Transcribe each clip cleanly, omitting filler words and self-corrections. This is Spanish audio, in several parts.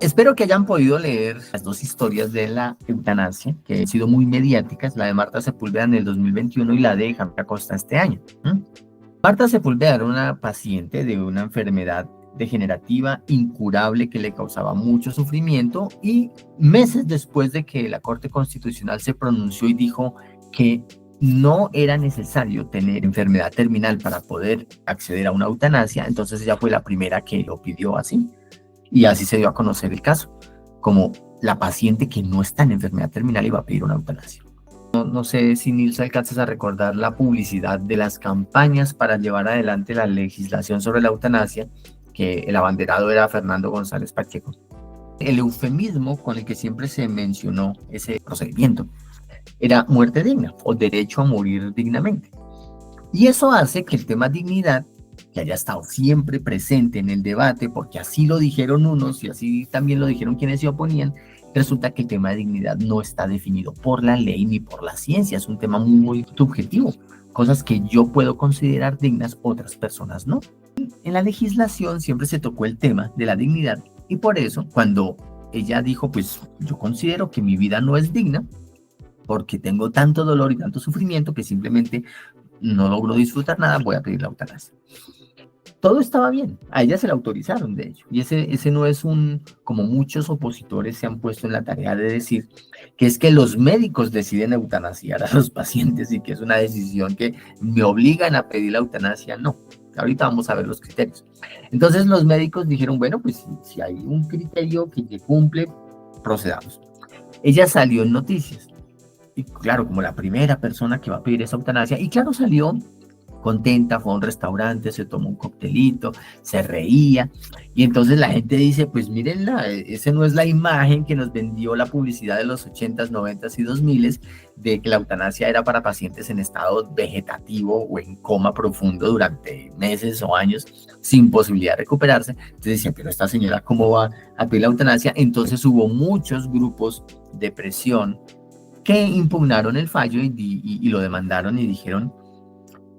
Espero que hayan podido leer las dos historias de la eutanasia, que han sido muy mediáticas, la de Marta Sepúlveda en el 2021 y la de Jaime Acosta este año. Marta Sepúlveda era una paciente de una enfermedad degenerativa incurable que le causaba mucho sufrimiento, y meses después de que la Corte Constitucional se pronunció y dijo que no era necesario tener enfermedad terminal para poder acceder a una eutanasia, entonces ella fue la primera que lo pidió así. Y así se dio a conocer el caso, como la paciente que no está en enfermedad terminal y va a pedir una eutanasia. No sé si Nils alcanzas a recordar la publicidad de las campañas para llevar adelante la legislación sobre la eutanasia, que el abanderado era Fernando González Pacheco. El eufemismo con el que siempre se mencionó ese procedimiento era muerte digna o derecho a morir dignamente. Y eso hace que el tema dignidad, que haya estado siempre presente en el debate, porque así lo dijeron unos y así también lo dijeron quienes se oponían, resulta que el tema de dignidad no está definido por la ley ni por la ciencia, es un tema muy subjetivo, cosas que yo puedo considerar dignas, otras personas no. En la legislación siempre se tocó el tema de la dignidad, y por eso cuando ella dijo, pues yo considero que mi vida no es digna, porque tengo tanto dolor y tanto sufrimiento que simplemente no logro disfrutar nada, voy a pedir la eutanasia. Todo estaba bien, a ella se la autorizaron, de hecho, y ese no es como muchos opositores se han puesto en la tarea de decir, que es que los médicos deciden eutanasiar a los pacientes y que es una decisión que me obligan a pedir la eutanasia. No, ahorita vamos a ver los criterios. Entonces los médicos dijeron, bueno, pues si hay un criterio que cumple, procedamos. Ella salió en noticias, y claro, como la primera persona que va a pedir esa eutanasia, y claro, salió contenta, fue a un restaurante, se tomó un coctelito, se reía, y entonces la gente dice, pues mírenla, esa no es la imagen que nos vendió la publicidad de los 80s, 90s y 2000s, de que la eutanasia era para pacientes en estado vegetativo o en coma profundo durante meses o años sin posibilidad de recuperarse. Entonces decían, pero esta señora, ¿cómo va a pedir la eutanasia? Entonces hubo muchos grupos de presión que impugnaron el fallo y lo demandaron y dijeron,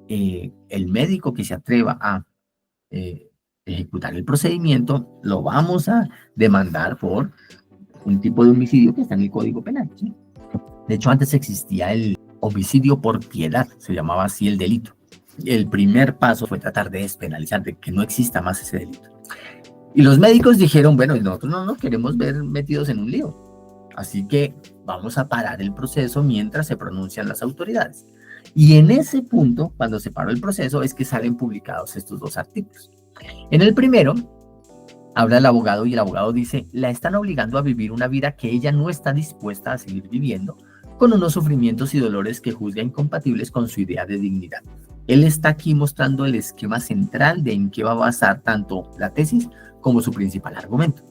el médico que se atreva a ejecutar el procedimiento, lo vamos a demandar por un tipo de homicidio que está en el Código Penal, ¿sí? De hecho, antes existía el homicidio por piedad, se llamaba así el delito. El primer paso fue tratar de despenalizar, de que no exista más ese delito. Y los médicos dijeron, bueno, nosotros no nos queremos ver metidos en un lío, así que vamos a parar el proceso mientras se pronuncian las autoridades. Y en ese punto, cuando se paró el proceso, es que salen publicados estos dos artículos. En el primero, habla el abogado y el abogado dice, la están obligando a vivir una vida que ella no está dispuesta a seguir viviendo, con unos sufrimientos y dolores que juzga incompatibles con su idea de dignidad. Él está aquí mostrando el esquema central de en qué va a basar tanto la tesis como su principal argumento.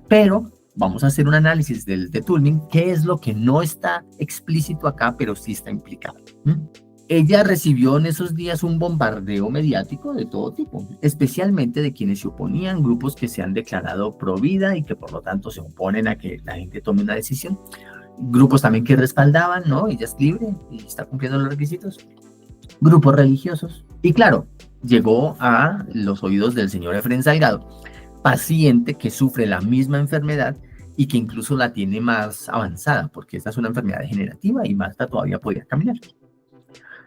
Pero vamos a hacer un análisis de Toulmin, qué es lo que no está explícito acá, pero sí está implicado. Ella recibió en esos días un bombardeo mediático de todo tipo, especialmente de quienes se oponían, grupos que se han declarado pro vida y que por lo tanto se oponen a que la gente tome una decisión, grupos también que respaldaban, ¿no? Ella es libre y está cumpliendo los requisitos, grupos religiosos, y claro, llegó a los oídos del señor Efrén Salgado, paciente que sufre la misma enfermedad y que incluso la tiene más avanzada, porque esta es una enfermedad degenerativa y Marta todavía podía caminar.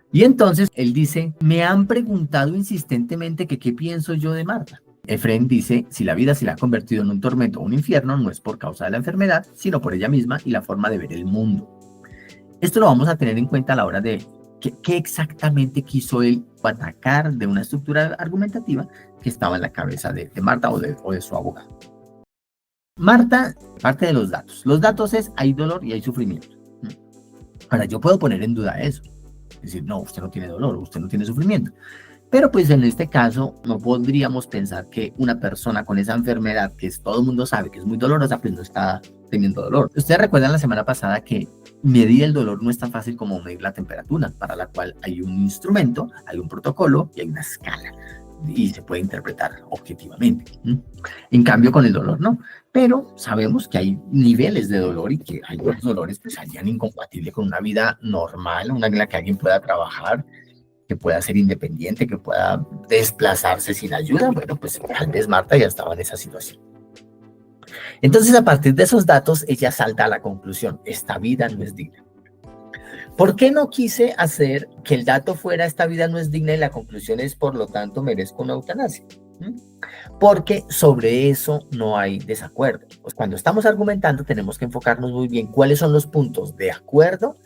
Y entonces él dice, me han preguntado insistentemente que qué pienso yo de Marta. Efrén dice, si la vida se la ha convertido en un tormento o un infierno, no es por causa de la enfermedad, sino por ella misma y la forma de ver el mundo. Esto lo vamos a tener en cuenta a la hora de qué exactamente quiso él atacar de una estructura argumentativa que estaba en la cabeza de Marta o de su abogado. Marta, parte de los datos. Los datos es, hay dolor y hay sufrimiento. Ahora, yo puedo poner en duda eso. Es decir, no, usted no tiene dolor, usted no tiene sufrimiento. Pero pues en este caso no podríamos pensar que una persona con esa enfermedad que todo el mundo sabe que es muy dolorosa, pues no está teniendo dolor. Ustedes recuerdan la semana pasada que medir el dolor no es tan fácil como medir la temperatura, para la cual hay un instrumento, hay un protocolo y hay una escala y se puede interpretar objetivamente. En cambio con el dolor no, pero sabemos que hay niveles de dolor y que hay unos dolores que serían incompatibles con una vida normal, una en la que alguien pueda trabajar, que pueda ser independiente, que pueda desplazarse sin ayuda. Bueno, pues tal vez Marta ya estaba en esa situación. Entonces, a partir de esos datos, ella salta a la conclusión, esta vida no es digna. ¿Por qué no quise hacer que el dato fuera esta vida no es digna y la conclusión es, por lo tanto, merezco una eutanasia? Porque sobre eso no hay desacuerdo. Pues cuando estamos argumentando tenemos que enfocarnos muy bien cuáles son los puntos de acuerdo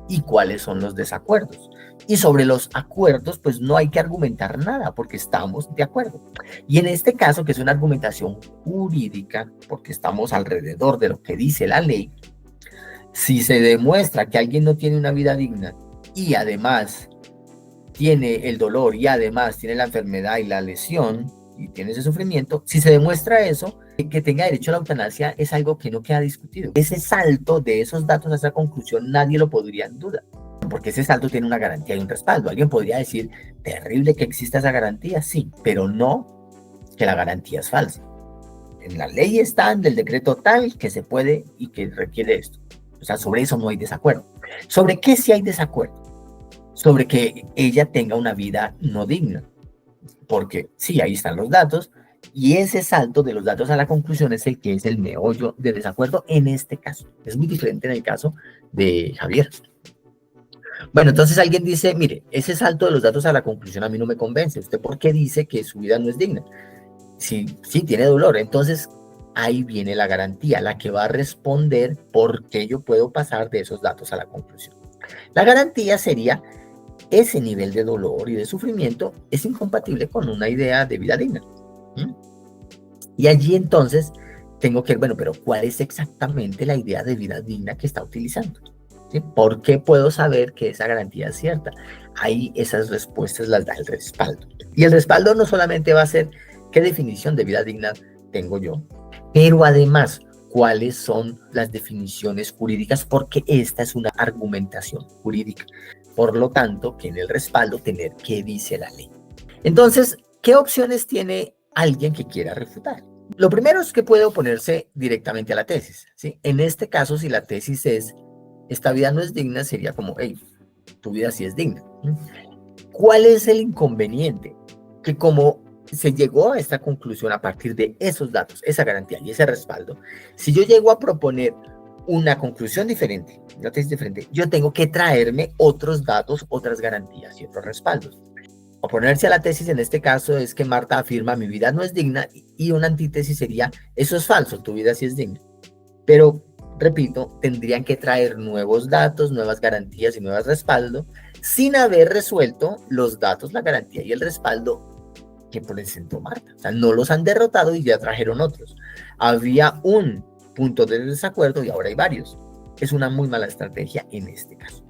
y cuáles son los desacuerdos. Y sobre los acuerdos, pues no hay que argumentar nada porque estamos de acuerdo. Y en este caso, que es una argumentación jurídica, porque estamos alrededor de lo que dice la ley, si se demuestra que alguien no tiene una vida digna y además tiene el dolor y además tiene la enfermedad y la lesión y tiene ese sufrimiento, si se demuestra eso, que tenga derecho a la eutanasia es algo que no queda discutido. Ese salto de esos datos a esa conclusión nadie lo podría en duda, porque ese salto tiene una garantía y un respaldo. Alguien podría decir, terrible que exista esa garantía, sí, pero no que la garantía es falsa. En la ley está, en el decreto tal, que se puede y que requiere esto. O sea, sobre eso no hay desacuerdo. ¿Sobre qué sí hay desacuerdo? Sobre que ella tenga una vida no digna. Porque sí, ahí están los datos, y ese salto de los datos a la conclusión es el que es el meollo de desacuerdo en este caso. Es muy diferente en el caso de Javier. Bueno, entonces alguien dice, mire, ese salto de los datos a la conclusión a mí no me convence. ¿Usted por qué dice que su vida no es digna? Sí, tiene dolor. Entonces, ahí viene la garantía, la que va a responder por qué yo puedo pasar de esos datos a la conclusión. La garantía sería, ese nivel de dolor y de sufrimiento es incompatible con una idea de vida digna. Y allí entonces tengo que, bueno, pero ¿cuál es exactamente la idea de vida digna que está utilizando? ¿Sí? ¿Por qué puedo saber que esa garantía es cierta? Ahí esas respuestas las da el respaldo. Y el respaldo no solamente va a ser qué definición de vida digna tengo yo, pero además cuáles son las definiciones jurídicas, porque esta es una argumentación jurídica. Por lo tanto, que en el respaldo tener qué dice la ley. Entonces, ¿qué opciones tiene alguien que quiera refutar? Lo primero es que puede oponerse directamente a la tesis, ¿sí? En este caso, si la tesis es, esta vida no es digna, sería como, hey, tu vida sí es digna. ¿Cuál es el inconveniente? Que como se llegó a esta conclusión a partir de esos datos, esa garantía y ese respaldo, si yo llego a proponer una conclusión diferente, una tesis diferente, yo tengo que traerme otros datos, otras garantías y otros respaldos. Oponerse a la tesis en este caso es que Marta afirma mi vida no es digna, y una antítesis sería eso es falso, tu vida sí es digna. Pero, repito, tendrían que traer nuevos datos, nuevas garantías y nuevos respaldos sin haber resuelto los datos, la garantía y el respaldo que presentó Marta. O sea, no los han derrotado y ya trajeron otros. Había un punto de desacuerdo y ahora hay varios. Es una muy mala estrategia en este caso.